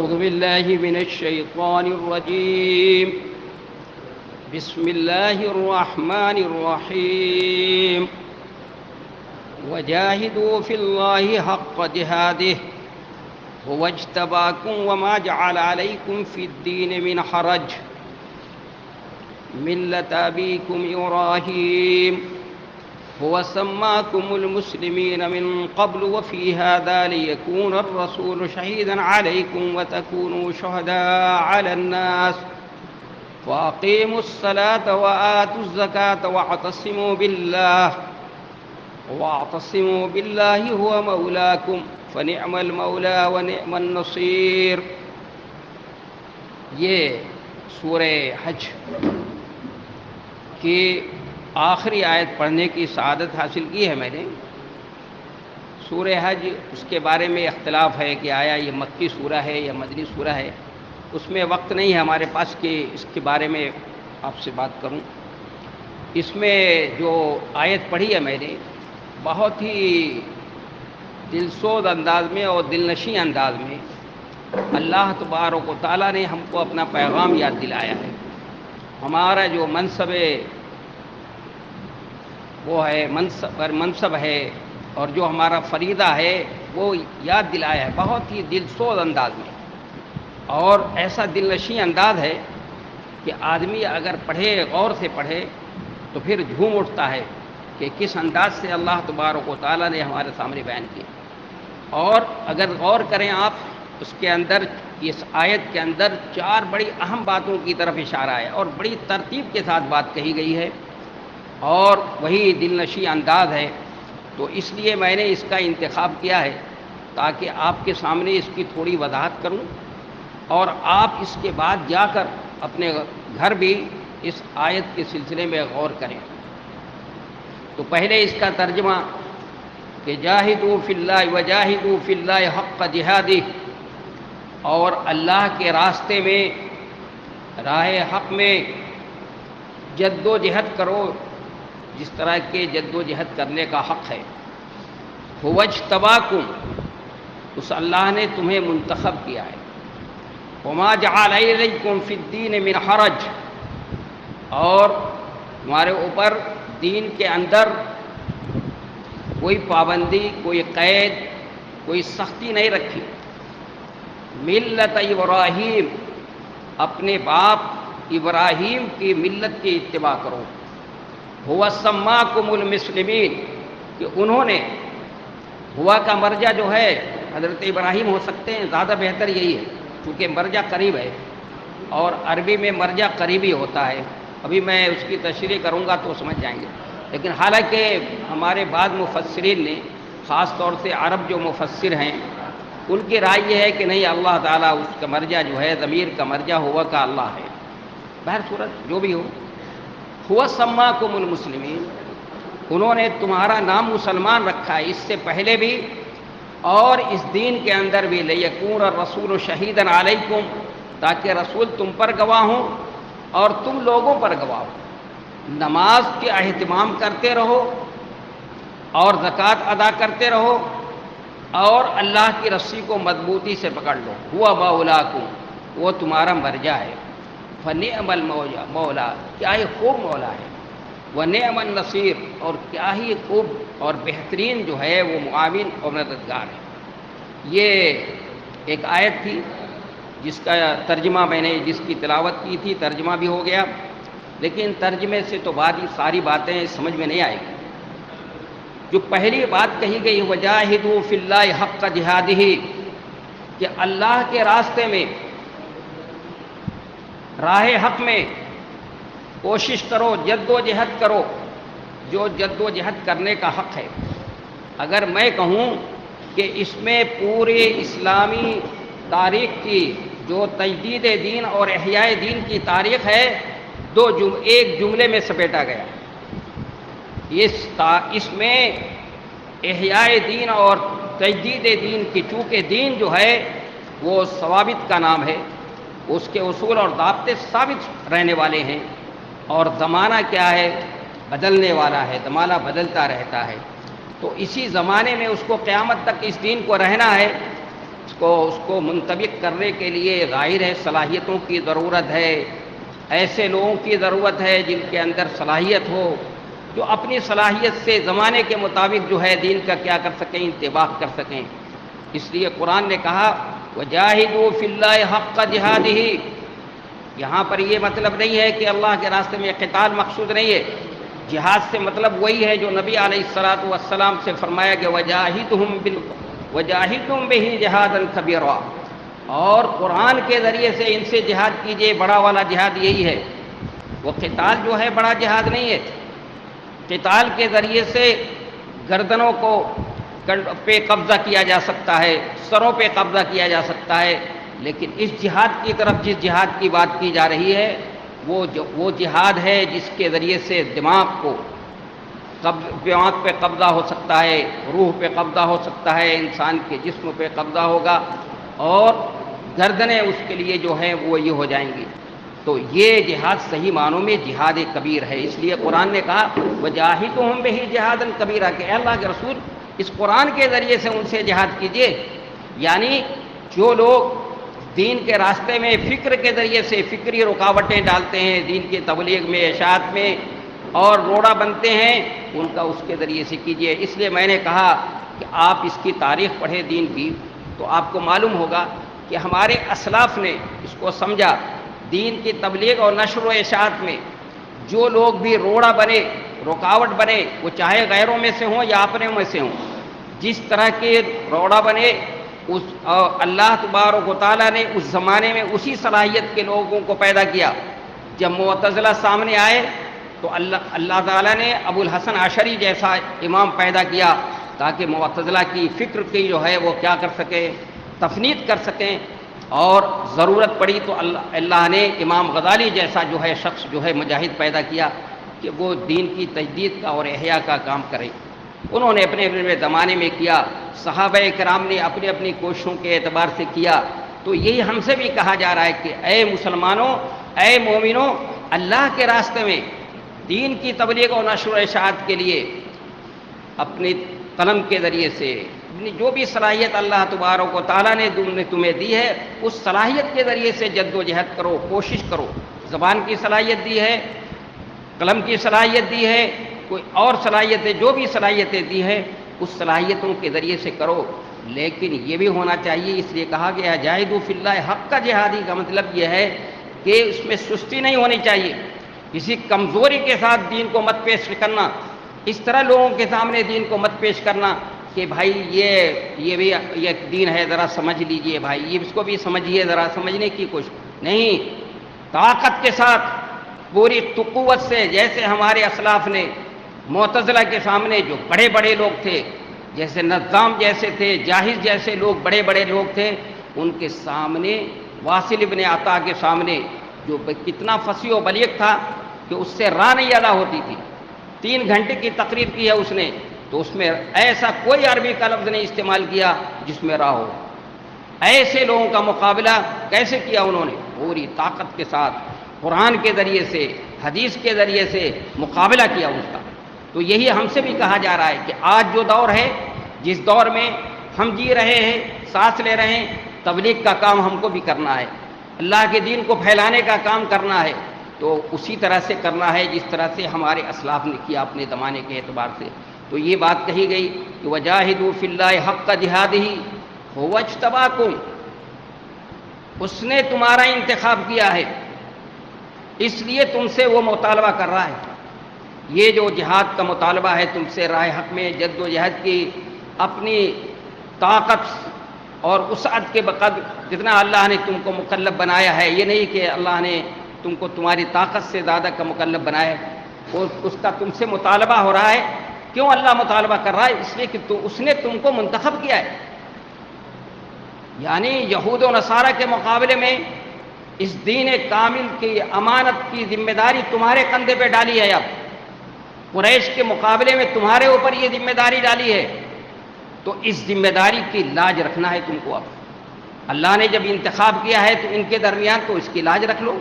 أعوذ بالله من الشيطان الرجيم. بسم الله الرحمن الرحيم. وجاهدوا في الله حق جهاده هو اجتباكم وما جعل عليكم في الدين من حرج ملة أبيكم إبراهيم هو سماكم المسلمين من قبل وفي هذا ليكون الرسول شهيدا عليكم وتكونوا شهداء على الناس وأقيموا الصلاة وآتوا الزكاة واعتصموا بالله هو مولاكم فنعم المولى ونعم النصير. یہ سورہ حج کی آخری آیت پڑھنے کی سعادت حاصل کی ہے میں نے. سورہ حج اس کے بارے میں اختلاف ہے کہ آیا یہ مکی سورہ ہے یا مدنی سورہ ہے. اس میں وقت نہیں ہے ہمارے پاس کہ اس کے بارے میں آپ سے بات کروں. اس میں جو آیت پڑھی ہے میں نے بہت ہی دلسوز انداز میں اور دلنشین انداز میں اللہ تبارک و تعالیٰ نے ہم کو اپنا پیغام یاد دلایا ہے. ہمارا جو منصب ہے اور جو ہمارا فریضہ ہے وہ یاد دلایا ہے بہت ہی دلسوز انداز میں. اور ایسا دلنشین انداز ہے کہ آدمی اگر پڑھے غور سے پڑھے تو پھر جھوم اٹھتا ہے کہ کس انداز سے اللہ تبارک و تعالیٰ نے ہمارے سامنے بیان کیا. اور اگر غور کریں آپ اس کے اندر اس آیت کے اندر 4 بڑی اہم باتوں کی طرف اشارہ ہے اور بڑی ترتیب کے ساتھ بات کہی گئی ہے اور وہی دلنشین انداز ہے. تو اس لیے میں نے اس کا انتخاب کیا ہے تاکہ آپ کے سامنے اس کی تھوڑی وضاحت کروں اور آپ اس کے بعد جا کر اپنے گھر بھی اس آیت کے سلسلے میں غور کریں. تو پہلے اس کا ترجمہ کہ جاہدوا فی اللہ وجاہدوا فی اللہ حق جہادہ، اور اللہ کے راستے میں راہ حق میں جد و جہد کرو جس طرح کے جد و جہد کرنے کا حق ہے. هو اجتباکم، اس اللہ نے تمہیں منتخب کیا ہے. وما جعل علیکم فی الدین من حرج، اور تمہارے اوپر دین کے اندر کوئی پابندی، کوئی قید، کوئی سختی نہیں رکھی. ملت ابراہیم، اپنے باپ ابراہیم کی ملت کی اتباع کرو. ہوا سماکم المسلمین، کہ انہوں نے، ہوا کا مرجع جو ہے حضرت ابراہیم ہو سکتے ہیں، زیادہ بہتر یہی ہے کیونکہ مرجع قریب ہے اور عربی میں مرجع قریبی ہوتا ہے. ابھی میں اس کی تشریح کروں گا تو سمجھ جائیں گے. لیکن حالانکہ ہمارے بعض مفسرین نے، خاص طور سے عرب جو مفسر ہیں، ان کی رائے یہ ہے کہ نہیں، اللہ تعالیٰ اس کا مرجع جو ہے، ضمیر کا مرجع ہوا کا اللہ ہے. بہر صورت جو بھی ہو، ہوا سماکم المسلمین، انہوں نے تمہارا نام مسلمان رکھا ہے اس سے پہلے بھی اور اس دین کے اندر بھی. لیکون الرسول شہیدا علیکم، تاکہ رسول تم پر گواہ ہوں اور تم لوگوں پر گواہ ہو. نماز کے اہتمام کرتے رہو اور زکوٰۃ ادا کرتے رہو اور اللہ کی رسی کو مضبوطی سے پکڑ لو. ہوا مولاکم، وہ تمہارا مرجع ہے. فنعم المولا، کیا ہی خوب مولا ہے. ونعم النصیر، اور کیا ہی خوب اور بہترین جو ہے وہ معاون اور مددگار ہے. یہ ایک آیت تھی جس کا ترجمہ میں نے جس کی تلاوت کی تھی، ترجمہ بھی ہو گیا، لیکن ترجمے سے تو بعد ہی ساری باتیں سمجھ میں نہیں آئے گی. جو پہلی بات کہی گئی وجاہدوا فی اللہ حق جہادہ، کہ اللہ کے راستے میں، راہ حق میں کوشش کرو، جد و جہد کرو، جو جد و جہد کرنے کا حق ہے. اگر میں کہوں کہ اس میں پورے اسلامی تاریخ کی جو تجدید دین اور احیاء دین کی تاریخ ہے، ایک جملے میں سپیٹا گیا. اس میں احیاء دین اور تجدید دین کی، چونکہ دین جو ہے وہ ثوابت کا نام ہے، اس کے اصول اور ضابطے ثابت رہنے والے ہیں، اور زمانہ کیا ہے، بدلنے والا ہے، زمانہ بدلتا رہتا ہے. تو اسی زمانے میں اس کو قیامت تک اس دین کو رہنا ہے. اس کو منطبق کرنے کے لیے ظاہر ہے صلاحیتوں کی ضرورت ہے، ایسے لوگوں کی ضرورت ہے جن کے اندر صلاحیت ہو، جو اپنی صلاحیت سے زمانے کے مطابق جو ہے دین کا کیا کر سکیں، انطباق کر سکیں۔ اس لیے قرآن نے کہا وَجَاهِدُوا فِي اللَّهِ حَقَّ جِهَادِهِ۔ یہاں پر یہ مطلب نہیں ہے کہ اللہ کے راستے میں قتال مقصود نہیں ہے، جہاد سے مطلب وہی ہے جو نبی علیہ الصلوۃ والسلام سے فرمایا کہ وَجَاهِدْهُمْ بِهِ جِهَادًا كَبِيرًا، اور قرآن کے ذریعے سے ان سے جہاد کیجئے، بڑا والا جہاد یہی ہے۔ وہ قتال جو ہے بڑا جہاد نہیں ہے، قتال کے ذریعے سے گردنوں کو پہ قبضہ کیا جا سکتا ہے، سروں پہ قبضہ کیا جا سکتا ہے، لیکن اس جہاد کی طرف جس جہاد کی بات کی جا رہی ہے وہ جہاد ہے جس کے ذریعے سے دماغ پہ قبضہ ہو سکتا ہے، روح پہ قبضہ ہو سکتا ہے، انسان کے جسم پہ قبضہ ہوگا، اور گردنیں اس کے لیے جو ہیں وہ یہ ہو جائیں گی۔ تو یہ جہاد صحیح معنوں میں جہاد کبیر ہے۔ اس لیے قرآن نے کہا وَجَاهِدُهُمْ بِهِ جِهَادًا كَبِيرًا کہ اے اللہ کے رسول اس قرآن کے ذریعے سے ان سے جہاد کیجئے، یعنی جو لوگ دین کے راستے میں فکر کے ذریعے سے فکری رکاوٹیں ڈالتے ہیں دین کی تبلیغ میں، اشاعت میں، اور روڑا بنتے ہیں، ان کا اس کے ذریعے سے کیجئے۔ اس لیے میں نے کہا کہ آپ اس کی تاریخ پڑھیں دین کی تو آپ کو معلوم ہوگا کہ ہمارے اسلاف نے اس کو سمجھا۔ دین کی تبلیغ اور نشر و اشاعت میں جو لوگ بھی روڑا بنے، رکاوٹ بنے، وہ چاہے غیروں میں سے ہوں یا اپنے میں سے ہوں، جس طرح کے روڑا بنے، اللہ تبارک و تعالیٰ نے اس زمانے میں اسی صلاحیت کے لوگوں کو پیدا کیا۔ جب معتزلہ سامنے آئے تو اللہ تعالیٰ نے ابو الحسن عشری جیسا امام پیدا کیا تاکہ معتزلہ کی فکر کی جو ہے وہ کیا کر سکے، تفنید کر سکیں، اور ضرورت پڑی تو اللہ نے امام غزالی جیسا جو ہے شخص جو ہے مجاہد پیدا کیا کہ وہ دین کی تجدید کا اور احیاء کا کام کرے۔ انہوں نے اپنے اپنے زمانے میں کیا، صحابہ کرام نے اپنی اپنی کوششوں کے اعتبار سے کیا۔ تو یہی ہم سے بھی کہا جا رہا ہے کہ اے مسلمانوں، اے مومنوں، اللہ کے راستے میں دین کی تبلیغ و نشر و اشاعت کے لیے اپنی قلم کے ذریعے سے جو بھی صلاحیت اللہ تبارک و تعالیٰ نے تمہیں دی ہے اس صلاحیت کے ذریعے سے جد و جہد کرو، کوشش کرو۔ زبان کی صلاحیت دی ہے، قلم کی صلاحیت دی ہے، کوئی اور صلاحیتیں، جو بھی صلاحیتیں دی ہیں اس صلاحیتوں کے ذریعے سے کرو، لیکن یہ بھی ہونا چاہیے، اس لیے کہا گیا جاہدوا فی اللہ حق جہادی کا مطلب یہ ہے کہ اس میں سستی نہیں ہونی چاہیے، کسی کمزوری کے ساتھ دین کو مت پیش کرنا، اس طرح لوگوں کے سامنے دین کو مت پیش کرنا کہ بھائی یہ بھی یہ دین ہے، ذرا سمجھ لیجئے بھائی، یہ اس کو بھی سمجھیے، ذرا سمجھنے کی کوشش نہیں، طاقت کے ساتھ پوری قوت سے، جیسے ہمارے اسلاف نے معتزلہ کے سامنے جو بڑے بڑے لوگ تھے، جیسے نظام جیسے تھے، جاہز جیسے لوگ بڑے بڑے لوگ تھے، ان کے سامنے واصل ابن عطا کے سامنے جو کتنا فصیح و بلیغ تھا کہ اس سے راہ نہیں ادا ہوتی تھی، 3 گھنٹے کی تقریر کی ہے اس نے، تو اس میں ایسا کوئی عربی کا لفظ نہیں استعمال کیا جس میں راہ ہو۔ ایسے لوگوں کا مقابلہ کیسے کیا انہوں نے؟ پوری طاقت کے ساتھ قرآن کے ذریعے سے، حدیث کے ذریعے سے مقابلہ کیا اس کا۔ تو یہی ہم سے بھی کہا جا رہا ہے کہ آج جو دور ہے، جس دور میں ہم جی رہے ہیں، سانس لے رہے ہیں، تبلیغ کا کام ہم کو بھی کرنا ہے، اللہ کے دین کو پھیلانے کا کام کرنا ہے، تو اسی طرح سے کرنا ہے جس طرح سے ہمارے اسلاف نے کیا اپنے زمانے کے اعتبار سے۔ تو یہ بات کہی گئی کہ وَجَاهِدُوا فِي اللَّهِ حَقَّ جِهَادِهِ هُوَ اجْتَبَاكُمْ، اس نے تمہارا انتخاب کیا ہے، اس لیے تم سے وہ مطالبہ کر رہا ہے، یہ جو جہاد کا مطالبہ ہے تم سے، راہ حق میں جد و جہد کی، اپنی طاقت اور وسعت کے بقدر جتنا اللہ نے تم کو مکلف بنایا ہے، یہ نہیں کہ اللہ نے تم کو تمہاری طاقت سے زیادہ کا مکلف بنایا ہے، اور اس کا تم سے مطالبہ ہو رہا ہے۔ کیوں اللہ مطالبہ کر رہا ہے؟ اس لیے کہ اس نے تم کو منتخب کیا ہے، یعنی یہود و نصارہ کے مقابلے میں اس دین کامل کی امانت کی ذمہ داری تمہارے کندھے پہ ڈالی ہے، اب قریش کے مقابلے میں تمہارے اوپر یہ ذمہ داری ڈالی ہے، تو اس ذمہ داری کی لاج رکھنا ہے تم کو۔ اب اللہ نے جب انتخاب کیا ہے تو ان کے درمیان تو اس کی لاج رکھ لو،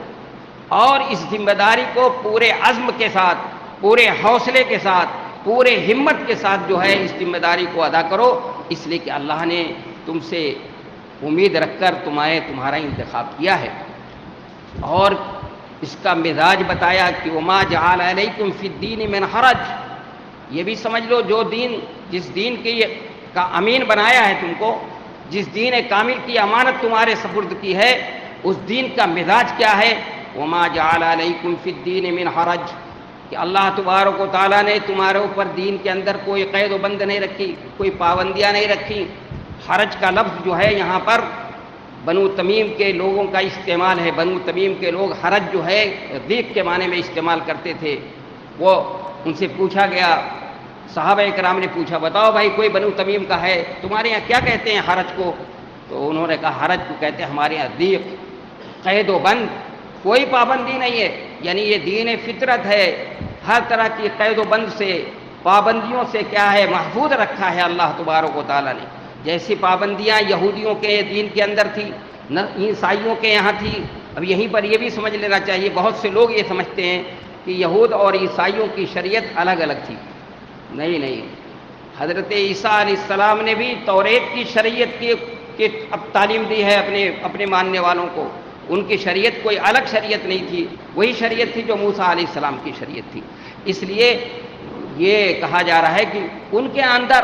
اور اس ذمہ داری کو پورے عزم کے ساتھ، پورے حوصلے کے ساتھ، پورے ہمت کے ساتھ جو ہے اس ذمہ داری کو ادا کرو، اس لیے کہ اللہ نے تم سے امید رکھ کر تمہارا انتخاب کیا ہے۔ اور اس کا مزاج بتایا کہ وما جعل علیکم فی الدین من حرج، یہ بھی سمجھ لو جس دین کا امین بنایا ہے تم کو، جس دین کامل کی امانت تمہارے سپرد کی ہے، اس دین کا مزاج کیا ہے؟ وما جعل علیکم فی الدین من حرج، کہ اللہ تبارک و تعالیٰ نے تمہارے اوپر دین کے اندر کوئی قید و بند نہیں رکھی، کوئی پابندیاں نہیں رکھی۔ حرج کا لفظ جو ہے یہاں پر بنو تمیم کے لوگوں کا استعمال ہے۔ بنو تمیم کے لوگ حرج جو ہے ضیق کے معنی میں استعمال کرتے تھے۔ وہ ان سے پوچھا گیا، صحابہ کرام نے پوچھا بتاؤ بھائی کوئی بنو تمیم کا ہے، تمہارے یہاں کیا کہتے ہیں حرج کو؟ تو انہوں نے کہا حرج کو کہتے ہیں ہمارے یہاں ضیق، قید و بند، کوئی پابندی نہیں ہے، یعنی یہ دین فطرت ہے، ہر طرح کی قید و بند سے، پابندیوں سے کیا ہے محفوظ رکھا ہے اللہ تبارک و تعالیٰ نے۔ جیسی پابندیاں یہودیوں کے دین کے اندر تھی، عیسائیوں کے یہاں تھی۔ اب یہیں پر یہ بھی سمجھ لینا چاہیے، بہت سے لوگ یہ سمجھتے ہیں کہ یہود اور عیسائیوں کی شریعت الگ الگ تھی۔ نہیں، حضرت عیسیٰ علیہ السلام نے بھی توریت کی شریعت کی اب تعلیم دی ہے اپنے ماننے والوں کو۔ ان کی شریعت کوئی الگ شریعت نہیں تھی، وہی شریعت تھی جو موسیٰ علیہ السلام کی شریعت تھی۔ اس لیے یہ کہا جا رہا ہے کہ ان کے اندر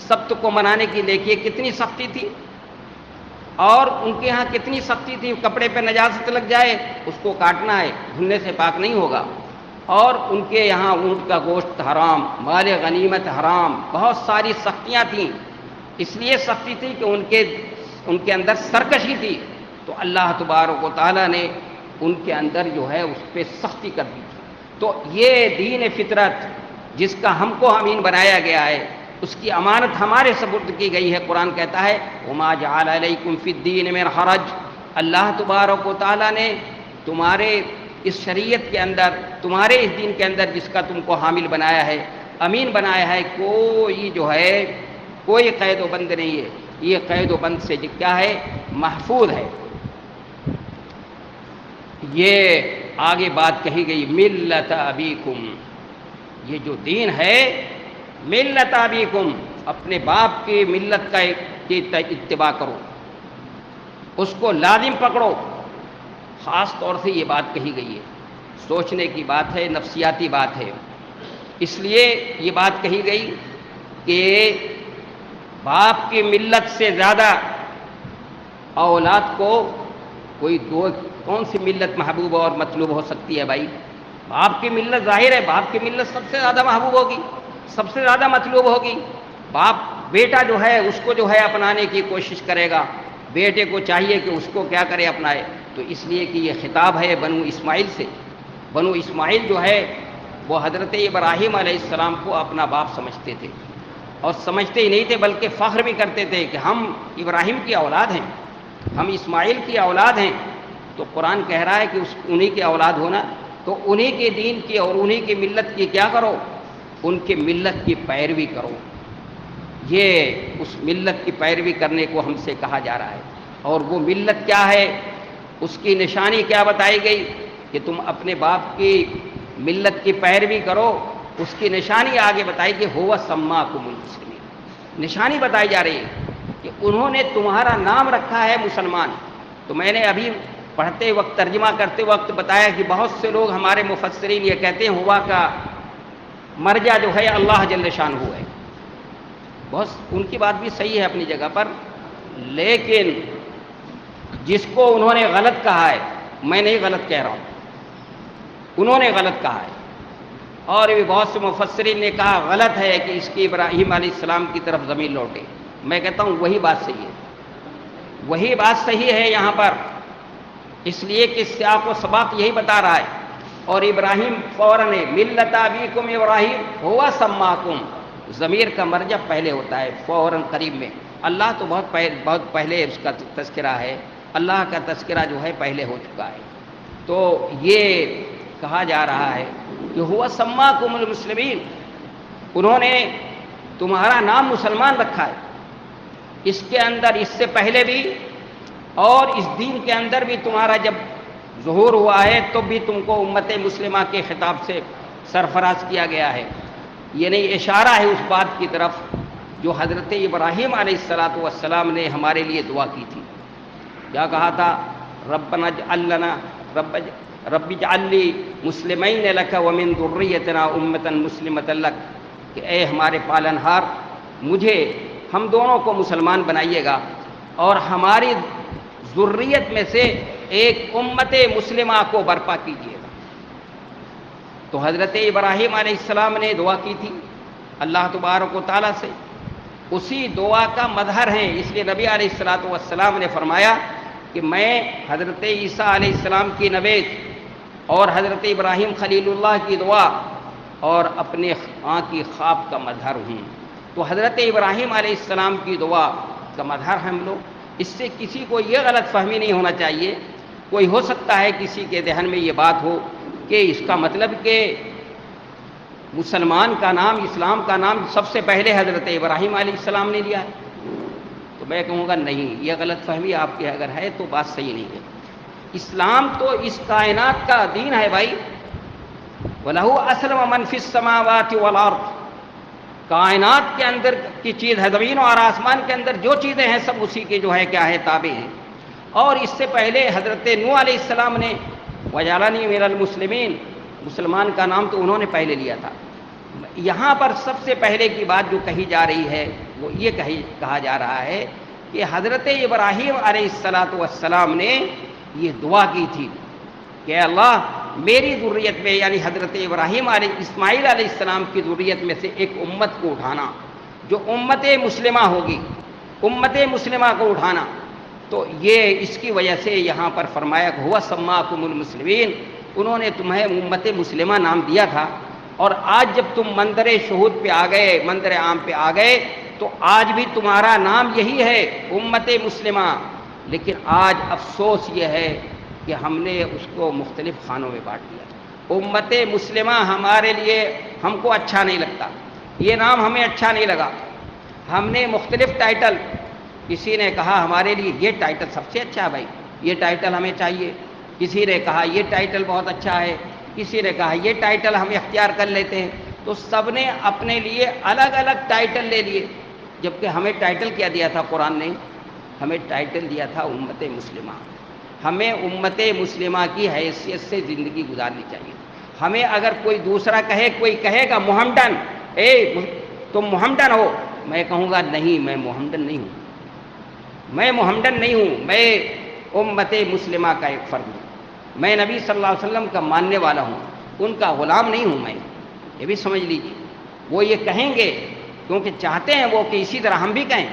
سبت کو منانے کی دیکھیے کتنی سختی تھی، اور ان کے ہاں کتنی سختی تھی، کپڑے پہ نجاست لگ جائے اس کو کاٹنا ہے، دھلنے سے پاک نہیں ہوگا۔ اور ان کے یہاں اونٹ کا گوشت حرام، مال غنیمت حرام، بہت ساری سختیاں تھیں۔ اس لیے سختی تھی کہ ان کے اندر سرکشی تھی، تو اللہ تبارک و تعالیٰ نے ان کے اندر جو ہے اس پہ سختی کر دی تھی۔ تو یہ دین فطرت جس کا ہم کو امین بنایا گیا ہے، اس کی امانت ہمارے سپرد کی گئی ہے۔ قرآن کہتا ہے وما جعل علیکم فی الدین من حرج، اللہ تبارک و تعالیٰ نے تمہارے اس شریعت کے اندر، تمہارے اس دین کے اندر جس کا تم کو حامل بنایا ہے، امین بنایا ہے، کوئی جو ہے کوئی قید و بند نہیں ہے، یہ قید و بند سے کیا ہے محفوظ ہے۔ یہ آگے بات کہی گئی ملت ابیکم، یہ جو دین ہے ملت ابیکم، اپنے باپ کی ملت کی اتباع کرو، اس کو لازم پکڑو۔ خاص طور سے یہ بات کہی گئی ہے، سوچنے کی بات ہے، نفسیاتی بات ہے، اس لیے یہ بات کہی گئی کہ باپ کی ملت سے زیادہ اولاد کو کون سی ملت محبوب اور مطلوب ہو سکتی ہے بھائی؟ باپ کی ملت، ظاہر ہے باپ کی ملت سب سے زیادہ محبوب ہوگی، سب سے زیادہ مطلوب ہوگی۔ بیٹا جو ہے اس کو جو ہے اپنانے کی کوشش کرے گا، بیٹے کو چاہیے کہ اس کو کیا کرے اپنائے۔ تو اس لیے کہ یہ خطاب ہے بنو اسماعیل سے۔ بنو اسماعیل جو ہے وہ حضرت ابراہیم علیہ السلام کو اپنا باپ سمجھتے تھے، اور سمجھتے ہی نہیں تھے بلکہ فخر بھی کرتے تھے کہ ہم ابراہیم کی اولاد ہیں، ہم اسماعیل کی اولاد ہیں۔ تو قرآن کہہ رہا ہے کہ انہی کی اولاد ہونا، تو انہی کے دین کی اور انہی کی ملت کی کیا کرو، ان کی ملت کی پیروی کرو۔ یہ اس ملت کی پیروی کرنے کو ہم سے کہا جا رہا ہے۔ اور وہ ملت کیا ہے، اس کی نشانی کیا بتائی گئی کہ تم اپنے باپ کی ملت کی پیروی کرو۔ اس کی نشانی آگے بتائی کہ ہوا سماکم المسلمین، نشانی بتائی جا رہی ہے کہ انہوں نے تمہارا نام رکھا ہے مسلمان۔ تو میں نے ابھی پڑھتے وقت، ترجمہ کرتے وقت بتایا کہ بہت سے لوگ ہمارے مفسرین یہ کہتے ہیں ہوا کا مرجع جو ہے اللہ جل شانہ ہے۔ بہت ان کی بات بھی صحیح ہے اپنی جگہ پر، لیکن جس کو انہوں نے غلط کہا ہے، میں نہیں غلط کہہ رہا ہوں، انہوں نے غلط کہا ہے، اور بھی بہت سے مفسرین نے کہا غلط ہے کہ اس کی ابراہیم علیہ السلام کی طرف ضمیر لوٹے۔ میں کہتا ہوں وہی بات صحیح ہے، وہی بات صحیح ہے یہاں پر، اس لیے کہ سیاق و سباق یہی بتا رہا ہے۔ اور ابراہیم فوراً ملت ابیکم ابراہیم ہوا سماکم، ضمیر کا مرجع پہلے ہوتا ہے فوراً قریب میں۔ اللہ تو بہت پہلے اس کا تذکرہ ہے، اللہ کا تذکرہ جو ہے پہلے ہو چکا ہے۔ تو یہ کہا جا رہا ہے کہ ہوا سماکم المسلمین، انہوں نے تمہارا نام مسلمان رکھا ہے۔ اس کے اندر اس سے پہلے بھی اور اس دین کے اندر بھی تمہارا جب ظہور ہوا ہے تو بھی تم کو امت مسلمہ کے خطاب سے سرفراز کیا گیا ہے۔ یہ نہیں اشارہ ہے اس بات کی طرف جو حضرت ابراہیم علیہ السلام نے ہمارے لیے دعا کی تھی. کیا کہا تھا؟ ربنا اجعل لنا رب اجعل لی مسلمین لک ومن ذریتنا امۃ مسلمۃ لک، کہ اے ہمارے پالنہار مجھے ہم دونوں کو مسلمان بنائیے گا اور ہماری ذریت میں سے ایک امت مسلمہ کو برپا کیجیے گا. تو حضرت ابراہیم علیہ السلام نے دعا کی تھی اللہ تبارک و تعالیٰ سے، اسی دعا کا مظہر ہیں. اس لیے نبی علیہ السلام نے فرمایا کہ میں حضرت عیسیٰ علیہ السلام کی نوید اور حضرت ابراہیم خلیل اللہ کی دعا اور اپنے آنکھ کی خواب کا مظہر ہوں. تو حضرت ابراہیم علیہ السلام کی دعا کا مظہر ہم لوگ. اس سے کسی کو یہ غلط فہمی نہیں ہونا چاہیے. کوئی ہو سکتا ہے کسی کے ذہن میں یہ بات ہو کہ اس کا مطلب کہ مسلمان کا نام، اسلام کا نام سب سے پہلے حضرت ابراہیم علیہ السلام نے لیا ہے. تو میں کہوں گا نہیں، یہ غلط فہمی آپ کی اگر ہے تو بات صحیح نہیں ہے. اسلام تو اس کائنات کا دین ہے بھائی. وَلَهُ أَسْلَمَ مَنْ فِي السَّمَاوَاتِ وَالْأَرْضِ، کائنات کے اندر کی چیز ہے، زمین اور آسمان کے اندر جو چیزیں ہیں سب اسی کے جو ہے کیا ہے تابع ہیں. اور اس سے پہلے حضرت نوح علیہ السلام نے وَجَعَلَنِي مِنَ الْمُسْلِمِينَ، مسلمان کا نام تو انہوں نے پہلے لیا تھا. یہاں پر سب سے پہلے کی بات جو کہی جا رہی ہے وہ یہ کہا جا رہا ہے کہ حضرت ابراہیم علیہ السلام نے یہ دعا کی تھی کہ اللہ میری ذریت میں، یعنی حضرت ابراہیم اسماعیل علیہ السلام کی ذریت میں سے ایک امت کو اٹھانا جو امت مسلمہ ہوگی، امت مسلمہ کو اٹھانا. تو یہ اس کی وجہ سے یہاں پر فرمایا کہ ہوا سماکم المسلمین، انہوں نے تمہیں امت مسلمہ نام دیا تھا. اور آج جب تم منظر شہود پہ آ گئے، منظر عام پہ آ گئے، تو آج بھی تمہارا نام یہی ہے امت مسلمہ. لیکن آج افسوس یہ ہے کہ ہم نے اس کو مختلف خانوں میں بانٹ دیا. امت مسلمہ ہمارے لیے، ہم کو اچھا نہیں لگتا، یہ نام ہمیں اچھا نہیں لگا. ہم نے مختلف ٹائٹل، کسی نے کہا ہمارے لیے یہ ٹائٹل سب سے اچھا ہے بھائی، یہ ٹائٹل ہمیں چاہیے. کسی نے کہا یہ ٹائٹل بہت اچھا ہے، کسی نے کہا یہ ٹائٹل ہم اختیار کر لیتے ہیں. تو سب نے اپنے لیے الگ الگ ٹائٹل لے لیے، جبکہ ہمیں ٹائٹل کیا دیا تھا قرآن نے؟ ہمیں ٹائٹل دیا تھا امت مسلمہ. ہمیں امت مسلمہ کی حیثیت سے زندگی گزارنی چاہیے. ہمیں اگر کوئی دوسرا کوئی کہے گا محمدن، تم محمدن ہو، میں کہوں گا نہیں، میں محمدن نہیں ہوں، میں محمدن نہیں ہوں، میں امت مسلمہ کا ایک فرد ہوں. میں نبی صلی اللہ علیہ وسلم کا ماننے والا ہوں، ان کا غلام نہیں ہوں میں. یہ بھی سمجھ لیجیے. وہ یہ کہیں گے کیونکہ چاہتے ہیں وہ کہ اسی طرح ہم بھی کہیں.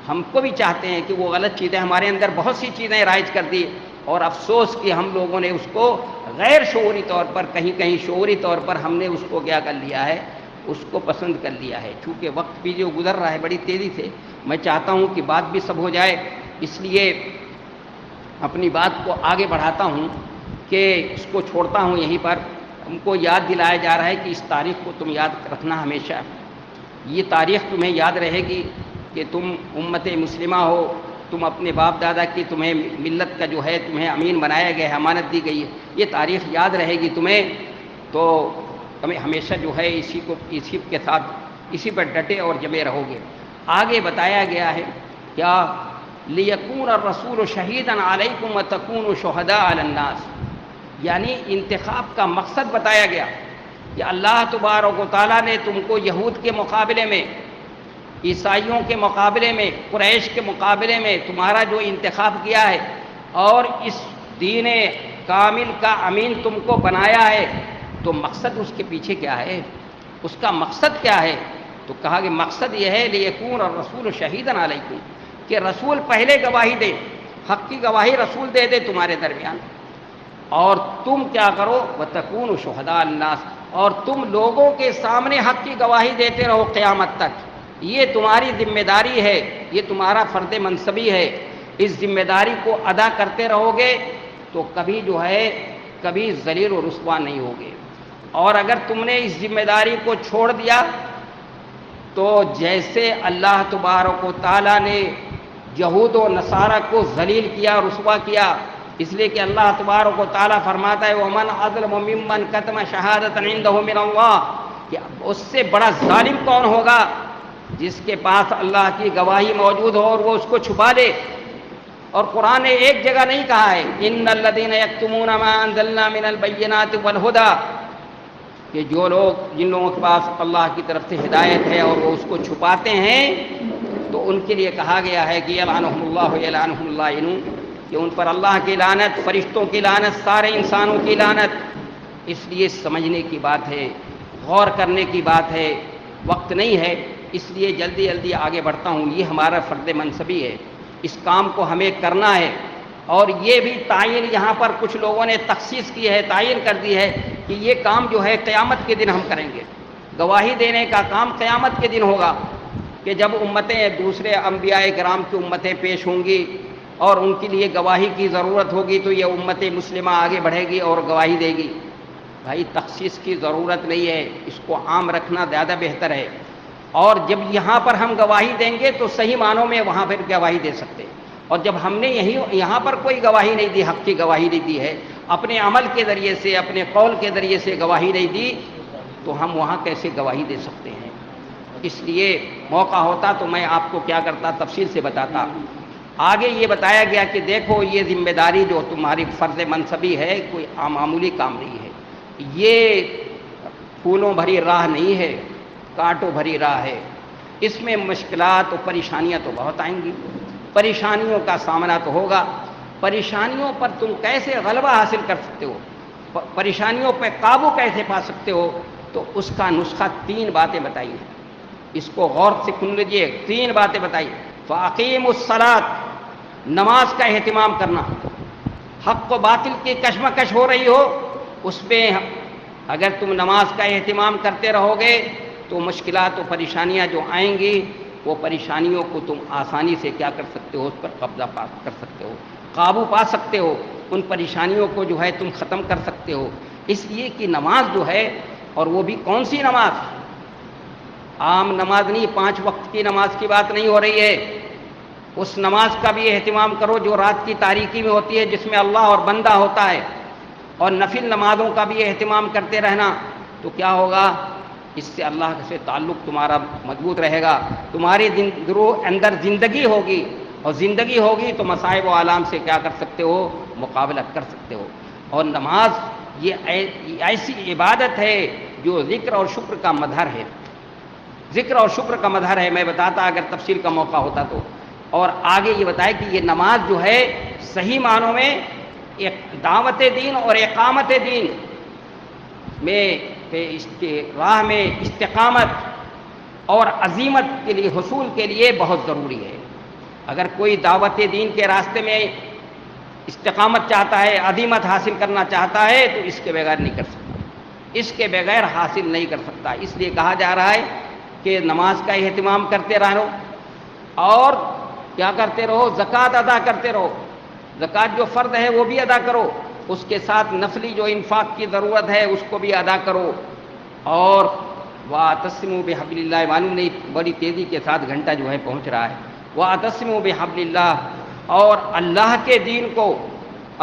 ہم کو بھی چاہتے ہیں کہ وہ غلط چیزیں ہمارے اندر بہت سی چیزیں رائج کر دی، اور افسوس کہ ہم لوگوں نے اس کو غیر شعوری طور پر، کہیں کہیں شعوری طور پر ہم نے اس کو کیا کر لیا ہے، اس کو پسند کر لیا ہے. چونکہ وقت بھی جو گزر رہا ہے بڑی تیزی سے، میں چاہتا ہوں کہ بات بھی سب ہو جائے، اس لیے اپنی بات کو آگے بڑھاتا ہوں کہ اس کو چھوڑتا ہوں یہیں پر. ہم کو یاد دلایا جا رہا ہے کہ اس تاریخ کو تم یاد رکھنا ہمیشہ. یہ تاریخ تمہیں یاد رہے گی کہ تم امت مسلمہ ہو، تم اپنے باپ دادا کی، تمہیں ملت کا جو ہے تمہیں امین بنایا گیا ہے، امانت دی گئی ہے. یہ تاریخ یاد رہے گی تمہیں، تو تمہیں ہمیشہ جو ہے اسی کے ساتھ اسی پر ڈٹے اور جمے رہو گے. آگے بتایا گیا ہے کیا، لِيَكُونَ الرَّسُولُ شَهِيدًا عَلَيْكُمْ وَتَكُونُوا شُهَدَاءَ عَلَى النَّاسِ، یعنی انتخاب کا مقصد بتایا گیا کہ اللہ تبارک و تعالیٰ نے تم کو یہود کے مقابلے میں، عیسائیوں کے مقابلے میں، قریش کے مقابلے میں تمہارا جو انتخاب کیا ہے اور اس دین کامل کا امین تم کو بنایا ہے، تو مقصد اس کے پیچھے کیا ہے، اس کا مقصد کیا ہے؟ تو کہا کہ مقصد یہ ہے لِيَكُونَ الرَّسُولُ شَهِيدًا عَلَيْكُمْ، کہ رسول پہلے گواہی دے، حق کی گواہی رسول دے تمہارے درمیان، اور تم کیا کرو، وَتَكُونُوا شُهَدَاءَ النَّاسِ، اور تم لوگوں کے سامنے حق کی گواہی دیتے رہو قیامت تک. یہ تمہاری ذمہ داری ہے، یہ تمہارا فرض منصبی ہے. اس ذمہ داری کو ادا کرتے رہو گے تو کبھی جو ہے کبھی ذلیل و رسوا نہیں ہوگے. اور اگر تم نے اس ذمہ داری کو چھوڑ دیا تو جیسے اللہ تبارک و تعالیٰ نے یہود و نصارہ کو ذلیل کیا، رسوا کیا، اس لیے کہ اللہ تبارک و تعالیٰ فرماتا ہے وَمَنْ أَظْلَمُ مِمَّنْ كَتَمَ شَهَادَةً عِندَهُ مِنَ اللَّهِ، کہ اس سے بڑا ظالم کون ہوگا جس کے پاس اللہ کی گواہی موجود ہو اور وہ اس کو چھپا دے. اور قرآن نے ایک جگہ نہیں کہا ہے ان الذین یکتمون ما انزلنا من البینات والہدی، کہ جو لوگ جن لوگوں کے پاس اللہ کی طرف سے ہدایت ہے اور وہ اس کو چھپاتے ہیں، تو ان کے لیے کہا گیا ہے کہ یلعنہم اللہ یلعنہم اللائنون، کہ ان پر اللہ کی لعنت، فرشتوں کی لعنت، سارے انسانوں کی لعنت. اس لیے سمجھنے کی بات ہے، غور کرنے کی بات ہے، وقت نہیں ہے، اس لیے جلدی جلدی آگے بڑھتا ہوں. یہ ہمارا فرض منصبی ہے، اس کام کو ہمیں کرنا ہے. اور یہ بھی تعین یہاں پر کچھ لوگوں نے تخصیص کی ہے، تعین کر دی ہے کہ یہ کام جو ہے قیامت کے دن ہم کریں گے. گواہی دینے کا کام قیامت کے دن ہوگا، کہ جب امتیں دوسرے انبیاء کرام کی امتیں پیش ہوں گی اور ان کے لیے گواہی کی ضرورت ہوگی، تو یہ امت مسلمہ آگے بڑھے گی اور گواہی دے گی. بھائی تخصیص کی ضرورت نہیں ہے، اس کو عام رکھنا زیادہ بہتر ہے. اور جب یہاں پر ہم گواہی دیں گے تو صحیح معنوں میں وہاں پھر گواہی دے سکتے ہیں. اور جب ہم نے یہاں پر کوئی گواہی نہیں دی، حق کی گواہی نہیں دی ہے، اپنے عمل کے ذریعے سے، اپنے قول کے ذریعے سے گواہی نہیں دی، تو ہم وہاں کیسے گواہی دے سکتے ہیں؟ اس لیے موقع ہوتا تو میں آپ کو کیا کرتا، تفصیل سے بتاتا. آگے یہ بتایا گیا کہ دیکھو یہ ذمہ داری جو تمہاری فرض منصبی ہے کوئی معمولی کام نہیں ہے. یہ پھولوں بھری راہ نہیں ہے، کانٹوں بھری راہ ہے. اس میں مشکلات اور پریشانیاں تو بہت آئیں گی، پریشانیوں کا سامنا تو ہوگا. پریشانیوں پر تم کیسے غلبہ حاصل کر سکتے ہو، پریشانیوں پہ قابو کیسے پا سکتے ہو، تو اس کا نسخہ 3 باتیں بتائی ہیں. اس کو غور سے سن لیجیے. 3 باتیں بتائی. فاقیموا الصلاۃ، نماز کا اہتمام کرنا. حق و باطل کی کشمکش ہو رہی ہو، اس میں اگر تم نماز کا اہتمام کرتے رہو گے تو مشکلات و پریشانیاں جو آئیں گی، وہ پریشانیوں کو تم آسانی سے کیا کر سکتے ہو، اس پر قبضہ کر سکتے ہو، قابو پا سکتے ہو. ان پریشانیوں کو جو ہے تم ختم کر سکتے ہو. اس لیے کہ نماز جو ہے، اور وہ بھی کون سی نماز، عام نماز نہیں، 5 وقت کی نماز کی بات نہیں ہو رہی ہے. اس نماز کا بھی اہتمام کرو جو رات کی تاریکی میں ہوتی ہے، جس میں اللہ اور بندہ ہوتا ہے. اور نفل نمازوں کا بھی اہتمام کرتے رہنا. تو کیا ہوگا، اس سے اللہ سے تعلق تمہارا مضبوط رہے گا، تمہاری اندر زندگی ہوگی، اور زندگی ہوگی تو مصائب و آلام سے کیا کر سکتے ہو، مقابلہ کر سکتے ہو. اور نماز یہ ایسی عبادت ہے جو ذکر اور شکر کا مظہر ہے، ذکر اور شکر کا مظہر ہے. میں بتاتا اگر تفصیل کا موقع ہوتا تو. اور آگے یہ بتائے کہ یہ نماز جو ہے صحیح معنوں میں دعوت دین اور اقامت دین میں اس کے راہ میں استقامت اور عزیمت کے لیے، حصول کے لیے بہت ضروری ہے. اگر کوئی دعوت دین کے راستے میں استقامت چاہتا ہے، عزیمت حاصل کرنا چاہتا ہے، تو اس کے بغیر نہیں کر سکتا، اس کے بغیر حاصل نہیں کر سکتا. اس لیے کہا جا رہا ہے کہ نماز کا اہتمام کرتے رہو، اور کیا کرتے رہو، زکوٰۃ ادا کرتے رہو. زکوٰۃ جو فرض ہے وہ بھی ادا کرو، اس کے ساتھ نفلی جو انفاق کی ضرورت ہے اس کو بھی ادا کرو. اور وَاعْتَصِمُوا بِحَبْلِ اللَّهِ، معلوم نہیں بڑی تیزی کے ساتھ گھنٹہ جو ہے پہنچ رہا ہے. وَاعْتَصِمُوا بِحَبْلِ اللَّهِ، اور اللہ کے دین کو،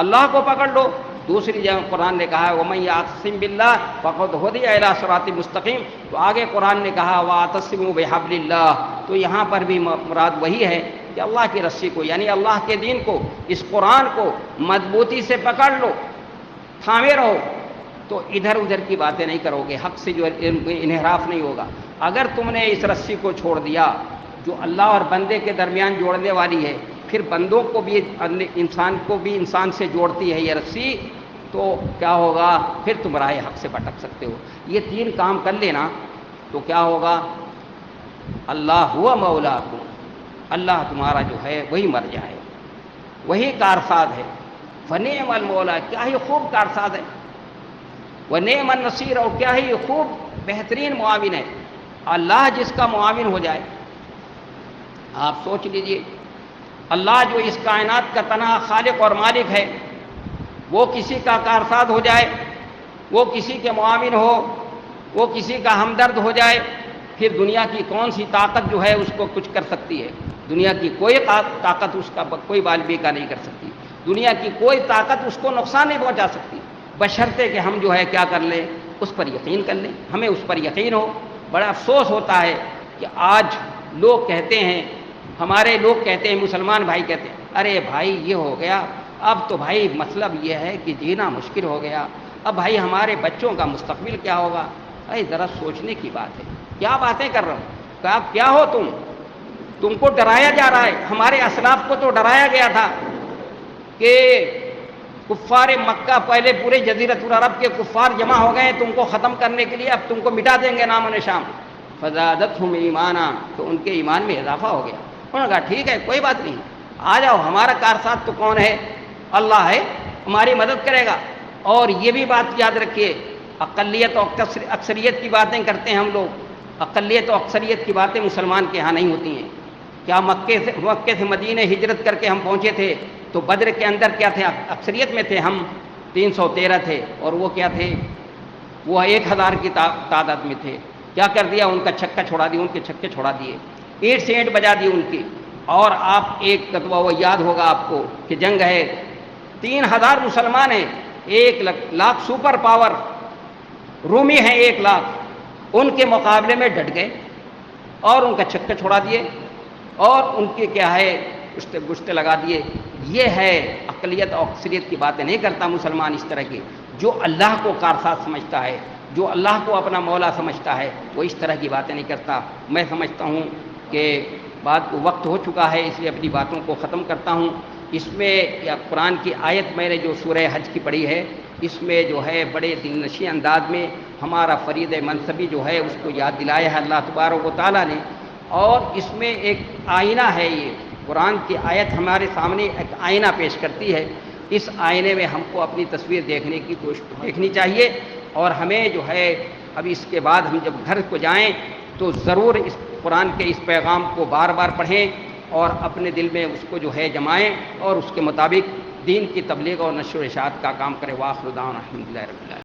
اللہ کو پکڑ لو. دوسری جگہ قرآن نے کہا ہے وَمَن يَعْتَصِم بِاللَّهِ فَقَدْ هُدِيَ إِلَىٰ صِرَاطٍ مُسْتَقِيمٍ. تو آگے قرآن نے کہا وَاعْتَصِمُوا بِحَبْلِ اللَّهِ. تو یہاں پر بھی مراد وہی ہے کہ اللہ کی رسی کو، یعنی اللہ کے دین کو، اس قرآن کو مضبوطی سے پکڑ لو، تھامے رہو. تو ادھر ادھر کی باتیں نہیں کرو گے، حق سے جو انحراف نہیں ہوگا. اگر تم نے اس رسی کو چھوڑ دیا جو اللہ اور بندے کے درمیان جوڑنے والی ہے، پھر بندوں کو بھی، انسان کو بھی انسان سے جوڑتی ہے یہ رسی، تو کیا ہوگا، پھر تم راہ حق سے بھٹک سکتے ہو. یہ 3 کام کر لینا تو کیا ہوگا، اللہ ہوا مولاکم، اللہ تمہارا جو ہے وہی مرجع ہے، وہی کارساز ہے. فنعم المولا، کیا ہی خوب کارساز ہے. ونعم النصیر، اور کیا ہی خوب بہترین معاون ہے. اللہ جس کا معاون ہو جائے، آپ سوچ لیجئے، اللہ جو اس کائنات کا تنہا خالق اور مالک ہے، وہ کسی کا کارساز ہو جائے، وہ کسی کے معاون ہو، وہ کسی کا ہمدرد ہو جائے، پھر دنیا کی کون سی طاقت جو ہے اس کو کچھ کر سکتی ہے؟ دنیا کی کوئی طاقت اس کا کوئی بالبی کا نہیں کر سکتی. دنیا کی کوئی طاقت اس کو نقصان نہیں پہنچا سکتی، بشرطے کہ ہم جو ہے کیا کر لیں، اس پر یقین کر لیں، ہمیں اس پر یقین ہو. بڑا افسوس ہوتا ہے کہ آج لوگ کہتے ہیں، ہمارے لوگ کہتے ہیں، مسلمان بھائی کہتے ہیں، ارے بھائی یہ ہو گیا، اب تو بھائی مطلب یہ ہے کہ جینا مشکل ہو گیا، اب بھائی ہمارے بچوں کا مستقبل کیا ہوگا؟ بھائی ذرا سوچنے کی بات ہے، کیا باتیں کر رہا ہوں، کہ آپ کیا ہو تم کو ڈرایا جا رہا ہے، ہمارے اسلاف کو تو ڈرایا گیا تھا کہ کفار مکہ پہلے پورے جزیرۃ العرب کے کفار جمع ہو گئے تم کو ختم کرنے کے لیے، اب تم کو مٹا دیں گے نام و نشان، فزادتہم ایمانا، تو ان کے ایمان میں اضافہ ہو گیا، انہوں نے کہا ٹھیک ہے کوئی بات نہیں، آ جاؤ، ہمارا کارساز تو کون ہے؟ اللہ ہے، ہماری مدد کرے گا۔ اور یہ بھی بات یاد رکھیے، اقلیت و اکثریت کی باتیں کرتے ہیں ہم لوگ، اقلیت و اکثریت کی باتیں مسلمان کے ہاں نہیں ہوتی ہیں۔ کیا مکے سے مدینے ہجرت کر کے ہم پہنچے تھے تو بدر کے اندر کیا تھے؟ اکثریت میں تھے، ہم 313 تھے، اور وہ کیا تھے؟ وہ 1000 کی تعداد میں تھے۔ کیا کر دیا؟ ان کا چھکا چھوڑا دیا، ان کے چھکے چھوڑا دیے، اینٹ سے اینٹ بجا دی ان کی۔ اور آپ ایک کتبہ وہ یاد ہوگا آپ کو کہ جنگ ہے، 3000 مسلمان ہیں، 1,00,000 سپر پاور رومی ہیں، 1,00,000، ان کے مقابلے میں ڈٹ گئے اور ان کا چھکے چھوڑا دیے اور ان کی کیا ہے گشتے لگا دیے۔ یہ ہے اقلیت اور اکثریت کی باتیں نہیں کرتا مسلمان اس طرح کی، جو اللہ کو کارساز سمجھتا ہے، جو اللہ کو اپنا مولا سمجھتا ہے، وہ اس طرح کی باتیں نہیں کرتا۔ میں سمجھتا ہوں کہ وقت ہو چکا ہے، اس لیے اپنی باتوں کو ختم کرتا ہوں۔ اس میں یا قرآن کی آیت میں نے جو سورہ حج کی پڑھی ہے، اس میں جو ہے بڑے دل نشیں انداز میں ہمارا فرید منصبی جو ہے اس کو یاد دلایا ہے اللہ تبارک و تعالیٰ نے، اور اس میں ایک آئینہ ہے، یہ قرآن کی آیت ہمارے سامنے ایک آئینہ پیش کرتی ہے۔ اس آئینے میں ہم کو اپنی تصویر دیکھنے کی کوشش دیکھنی چاہیے، اور ہمیں جو ہے اب اس کے بعد ہم جب گھر کو جائیں تو ضرور اس قرآن کے اس پیغام کو بار بار پڑھیں اور اپنے دل میں اس کو جو ہے جمائیں، اور اس کے مطابق دین کی تبلیغ اور نشر و اشاعت کا کام کریں۔ وآخر دعوانا الحمدللہ رب العالمین۔